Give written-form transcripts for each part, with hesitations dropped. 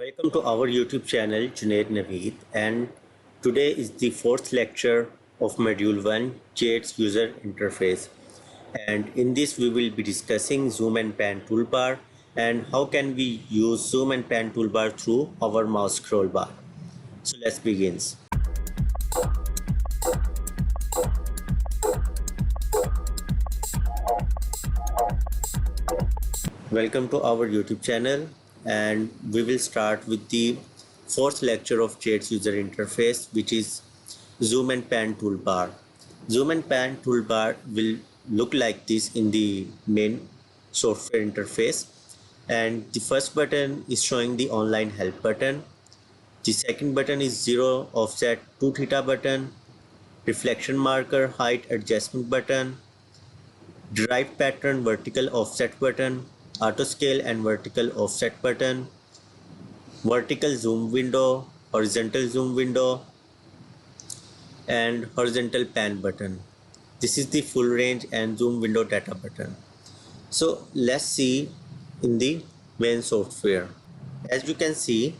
Welcome to our YouTube channel Junaid Naveed, and today is the fourth lecture of Module 1 JADE's User Interface. And in this we will be discussing Zoom and Pan toolbar and how can we use Zoom and Pan toolbar through our mouse scroll bar. So let's begin. Welcome to our YouTube channel, and we will start with the fourth lecture of JADE's user interface, which is Zoom and Pan toolbar. Zoom and Pan toolbar will look like this in the main software interface, and the first button is showing the online help button. The second button is 0 offset 2 theta button, reflection marker height adjustment button, derived pattern vertical offset button, auto scale and vertical offset button, vertical zoom window, horizontal zoom window, and horizontal pan button. This is the full range and zoom window data button. So let's see in the main software. As you can see,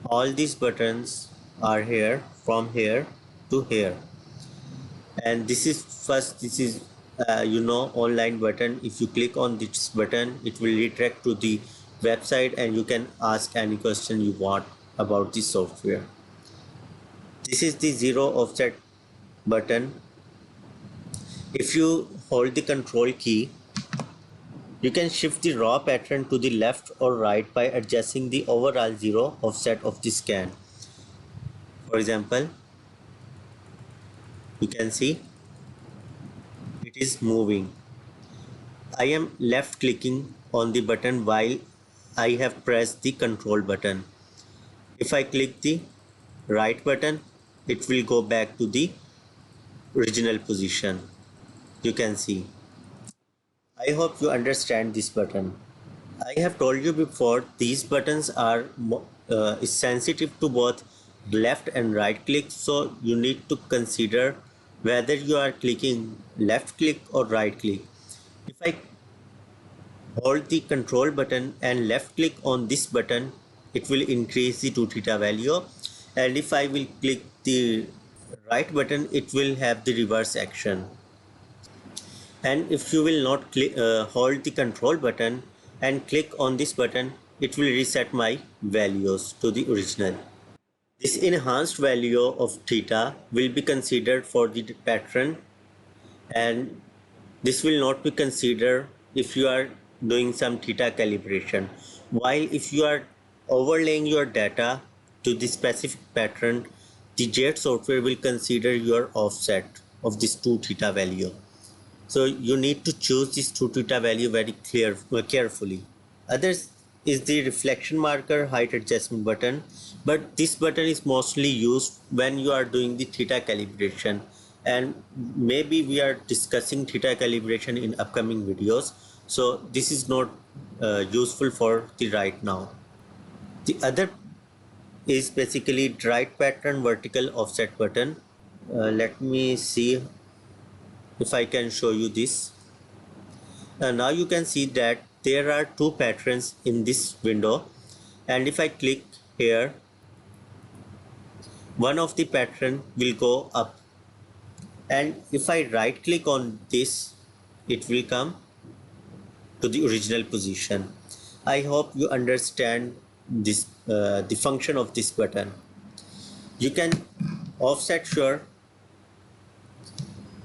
all these buttons are here from here to here, and this is online button. If you click on this button, it will redirect to the website and you can ask any question you want about the software. This is the 0 offset button. If you hold the control key, you can shift the raw pattern to the left or right by adjusting the overall 0 offset of the scan. For example, you can see it is moving. I am left clicking on the button while I have pressed the control button. If I click the right button, it will go back to the original position. You can see. I hope you understand this button. I have told you before, these buttons are sensitive to both left and right click, so you need to consider whether you are clicking left click or right click. If I hold the control button and left click on this button, it will increase the 2 theta value, and if I will click the right button, it will have the reverse action. And if you will not hold the control button and click on this button, it will reset my values to the original. This enhanced value of theta will be considered for the pattern, and this will not be considered if you are doing some theta calibration. While if you are overlaying your data to the specific pattern, the JADE software will consider your offset of this 2 theta value. So you need to choose this 2 theta value very carefully. Others is the reflection marker height adjustment button, but this button is mostly used when you are doing the theta calibration, and maybe we are discussing theta calibration in upcoming videos, so this is not useful for the right now. The other is basically derived pattern vertical offset button. Let me see if I can show you this. Now you can see that there are 2 patterns in this window, and if I click here, one of the pattern will go up, and if I right click on this, it will come to the original position. I hope you understand this the function of this button. You can offset your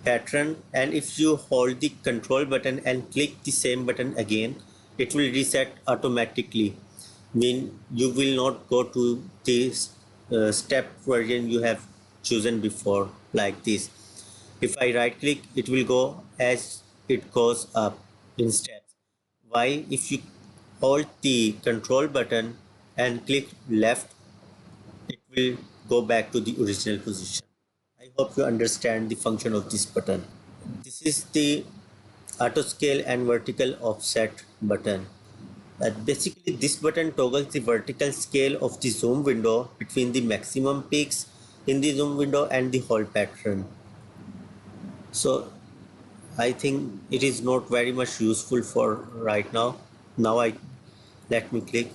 pattern, and if you hold the control button and click the same button again, it will reset automatically. Mean you will not go to this step version you have chosen before, like this. If I right click, it will go as it goes up in steps, while if you hold the control button and click left, it will go back to the original position. I hope you understand the function of this button. This is the auto scale and vertical offset button. Basically, this button toggles the vertical scale of the zoom window between the maximum peaks in the zoom window and the whole pattern. So I think it is not very much useful for right now. Let me click.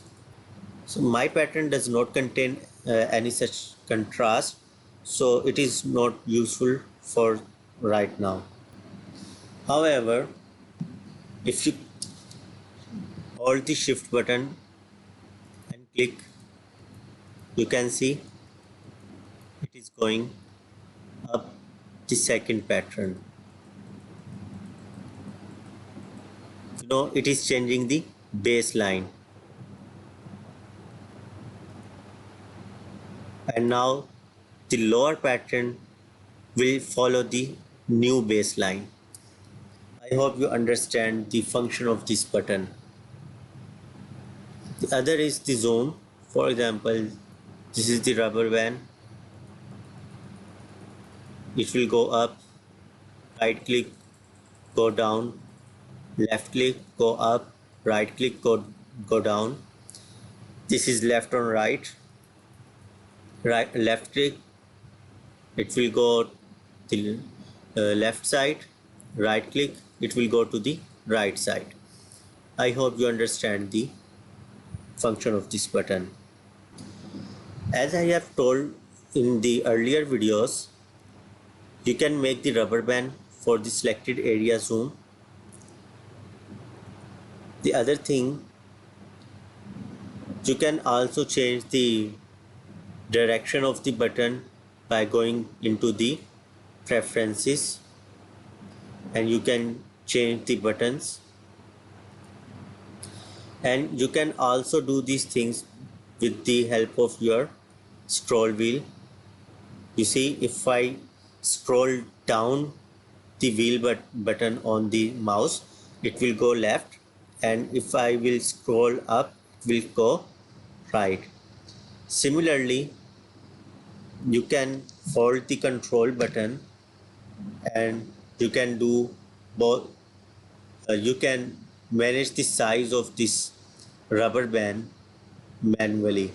So my pattern does not contain any such contrast, so it is not useful for right now. However, if you hold the shift button and click, you can see it is going up the second pattern. It is changing the baseline, and now the lower pattern will follow the new baseline. I hope you understand the function of this button. The other is the zoom. For example, this is the rubber band. It will go up, right click, go down, left click, go up, right click, go down. This is left on right, left click, it will go the left side, right click, it will go to the right side. I hope you understand the function of this button. As I have told in the earlier videos, you can make the rubber band for the selected area zoom. The other thing, you can also change the direction of the button by going into the preferences, and you can change the buttons, and you can also do these things with the help of your scroll wheel. You see, if I scroll down the wheel button on the mouse, it will go left, and if I will scroll up, it will go right. Similarly, you can hold the control button and you can do both. You can manage the size of this rubber band manually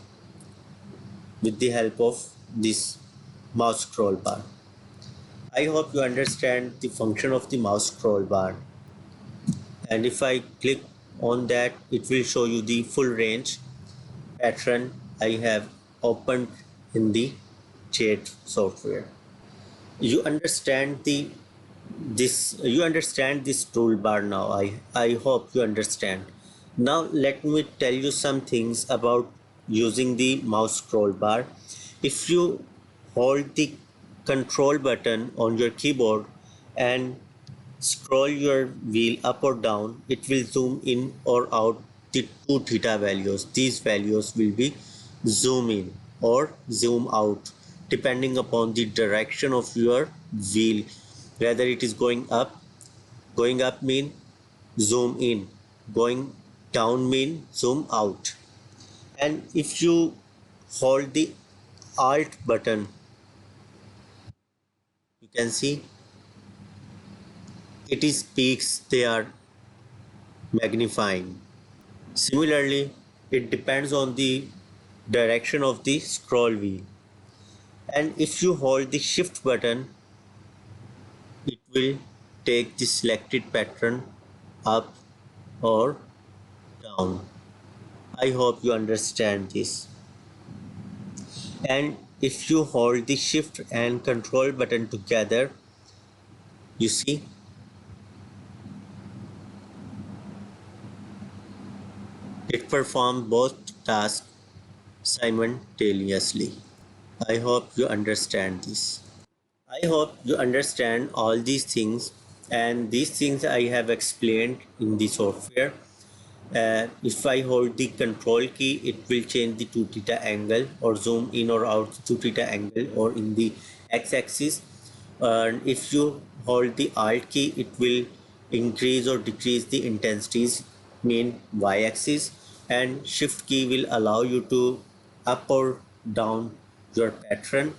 with the help of this mouse scroll bar. I hope you understand the function of the mouse scroll bar, and if I click on that, it will show you the full range pattern I have opened in the Jade software. You understand this toolbar now. I hope you understand. Now let me tell you some things about using the mouse scroll bar. If you hold the control button on your keyboard and scroll your wheel up or down, it will zoom in or out the two theta values. These values will be zoom in or zoom out depending upon the direction of your wheel, whether it is going up mean zoom in, going down mean zoom out. And if you hold the alt button, you can see it is peaks they are magnifying. Similarly, it depends on the direction of the scroll wheel. And if you hold the shift button, it will take the selected pattern up or down. I hope you understand this. And if you hold the shift and control button together, you see it performs both tasks simultaneously. I hope you understand this. I hope you understand all these things, and these things I have explained in the software. If I hold the control key, it will change the 2 theta angle or zoom in or out 2 theta angle or in the x-axis. And if you hold the alt key, it will increase or decrease the intensities mean y-axis, and shift key will allow you to up or down your pattern.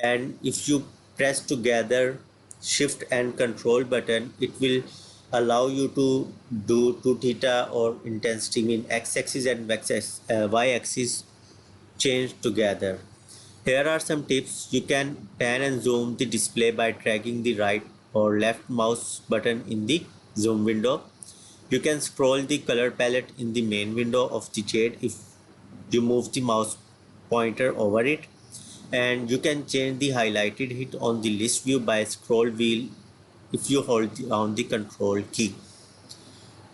And if you press together shift and control button, it will allow you to do 2 theta or intensity mean x-axis and y-axis change together. Here are some tips. You can pan and zoom the display by dragging the right or left mouse button in the zoom window. You can scroll the color palette in the main window of the Jade if you move the mouse pointer over it, and you can change the highlighted hit on the list view by scroll wheel if you hold down the control key.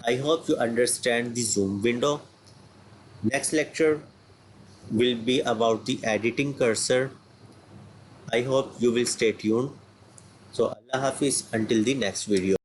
I hope you understand the zoom window. Next lecture will be about the editing cursor. I hope you will stay tuned. So Allah Hafiz until the next video.